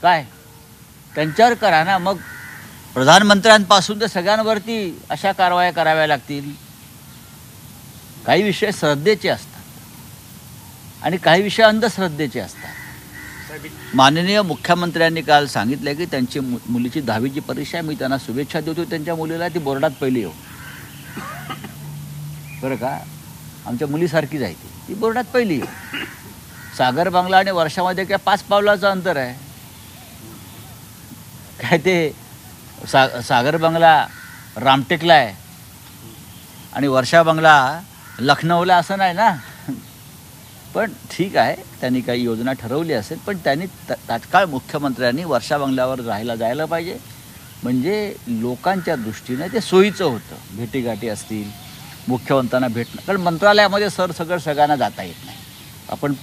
काय त्यांच्यावर करा ना. मग प्रधानमंत्र्यांपासून तर सगळ्यांवरती अशा कारवाया कराव्या लागतील. काही विषय श्रद्धेचे असतात आणि काही विषय अंधश्रद्धेचे असतात. माननीय मुख्यमंत्र्यांनी काल सांगितलं की त्यांची मुलीची 10वीची परीक्षा, मी त्यांना शुभेच्छा देतो. त्यांच्या मुलीला ती बोर्डात पहिली येऊ, बरं का. आमच्या मुलीसारखीच आहे ती बोर्डात पहिली येऊ. सागर बंगला आणि वर्षामध्ये काय 5 पावलाचं अंतर आहे. काय ते सागर बंगला रामटेकला आहे आणि वर्षा बंगला लखनौला असं नाही ना. पण ठीक आहे, त्यांनी काही योजना ठरवली असेल, पण त्यांनी तात्काळ मुख्यमंत्र्यांनी वर्षा बंगल्यावर जायला पाहिजे. म्हणजे लोकांच्या दृष्टीने ते सोयीचं होतं. भेटीगाठी असतील, मुख्यमंत्र्यांना भेटणं, कारण मंत्रालयामध्ये सगळ्यांना जाता येत नाही. आपण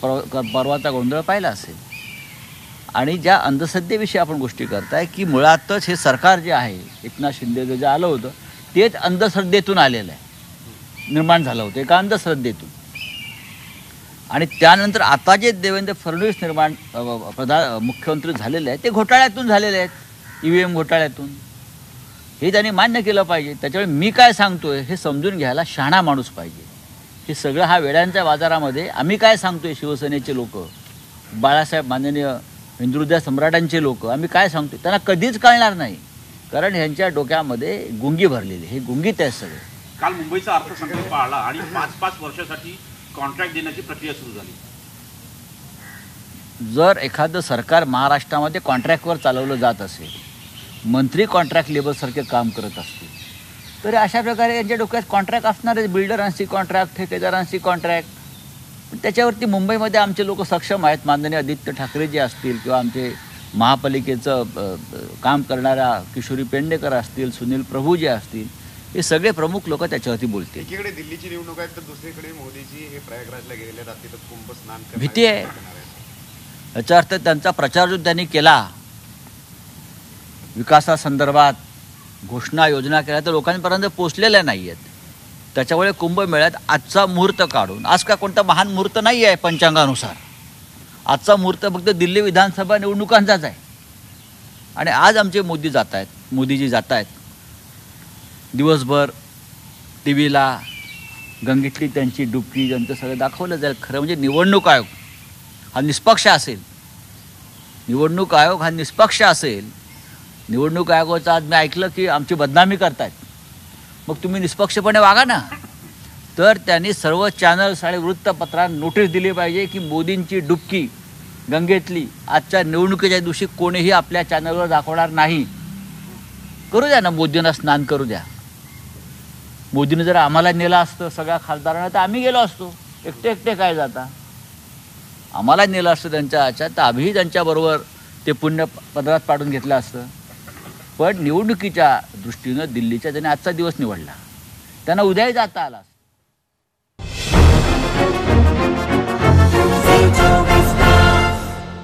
परवाचा गोंधळ पाहिला असेल. आणि ज्या अंधश्रद्धेविषयी आपण गोष्टी करताय की मुळातच हे सरकार जे आहे, एकनाथ शिंदे जे आलं होतं तेच अंधश्रद्धेतून आलेलं आहे, निर्माण झालं होतं एका अंधश्रद्धेतून. आणि त्यानंतर आता जे देवेंद्र फडणवीस मुख्यमंत्री झालेले आहेत ते घोटाळ्यातून झालेले आहेत, EVM घोटाळ्यातून. हे त्यांनी मान्य केलं पाहिजे. त्याच्यामुळे मी काय सांगतोय हे समजून घ्यायला शहाणा माणूस पाहिजे. हे सगळं हा वेड्यांच्या बाजारामध्ये आम्ही काय सांगतोय, शिवसेनेचे लोक, बाळासाहेब माननीय हिंदुहृदय सम्राटांचे लोक, आम्ही काय सांगतोय त्यांना कधीच कळणार नाही. कारण ह्यांच्या डोक्यामध्ये गुंगी भरलेली, हे गुंगीत आहे सगळे. काल मुंबईचा अर्थसंकल्प आला आणि 5-5 वर्षासाठी कॉन्ट्रॅक्ट देण्याची प्रक्रिया सुरू झाली. जर एखादं सरकार महाराष्ट्रामध्ये कॉन्ट्रॅक्टवर चालवलं जात असेल, मंत्री कॉन्ट्रॅक्ट लेबरसारखे काम करत असतील, तर अशा प्रकारे यांच्या डोक्यात कॉन्ट्रॅक्ट असणारच. बिल्डरांशी कॉन्ट्रॅक्ट, ठेकेदारांशी कॉन्ट्रॅक्ट. त्याच्यावरती मुंबईमध्ये आमचे लोक सक्षम आहेत. माननीय आदित्य ठाकरे जे असतील किंवा आमचे महापालिकेचं काम करणाऱ्या किशोरी पेडणेकर असतील, सुनील प्रभू जे असतील, हे सगळे प्रमुख लोक त्याच्यावरती बोलतील. एकीकडे दिल्लीची निवडणूक आहे तर दुसरीकडे मोदीजी हे प्रयागराजला गेलेले रात्री तर कुंभ स्नान करणार. भीती आहे. याचा अर्थ त्यांचा प्रचार जो त्यांनी केला, विकासासंदर्भात घोषणा योजना केल्या, तर लोकांपर्यंत पोचलेल्या नाही आहेत. त्याच्यामुळे कुंभमेळ्यात आजचा मुहूर्त काढून, आज का कोणता महान मुहूर्त नाही आहे पंचांगानुसार, आजचा मुहूर्त फक्त दिल्ली विधानसभा निवडणुकांचाच आहे. आणि आज आमचे मोदीजी जात आहेत दिवसभर TV ला गंगेतली त्यांची डुबकी, त्यांचं सगळं दाखवलं जाईल. खरं म्हणजे निवडणूक आयोग हा निष्पक्ष असेल, निवडणूक आयोगाचं आज मी ऐकलं की आमची बदनामी करतायत. मग तुम्ही निष्पक्षपणे वागा ना. तर त्यांनी सर्व चॅनल्स आणि वृत्तपत्रांना नोटीस दिली पाहिजे की मोदींची डुबकी गंगेतली आजच्या निवडणुकीच्या दिवशी कोणीही आपल्या चॅनलवर दाखवणार नाही. करू द्या ना, मोदींना स्नान करू द्या. मोदीने जर आम्हाला नेलं असतं सगळ्या खासदारांना तर आम्ही गेलो असतो. एकटे काय जाता, आम्हाला नेलं असतं त्यांच्या ह्याच्यात तर आम्हीही त्यांच्याबरोबर ते पुण्य पदरात पाडून घेतलं असतं. पण निवडणुकीच्या दृष्टीनं दिल्लीच्या त्यांनी आजचा दिवस निवडला, त्यांना उद्याही जाता आला.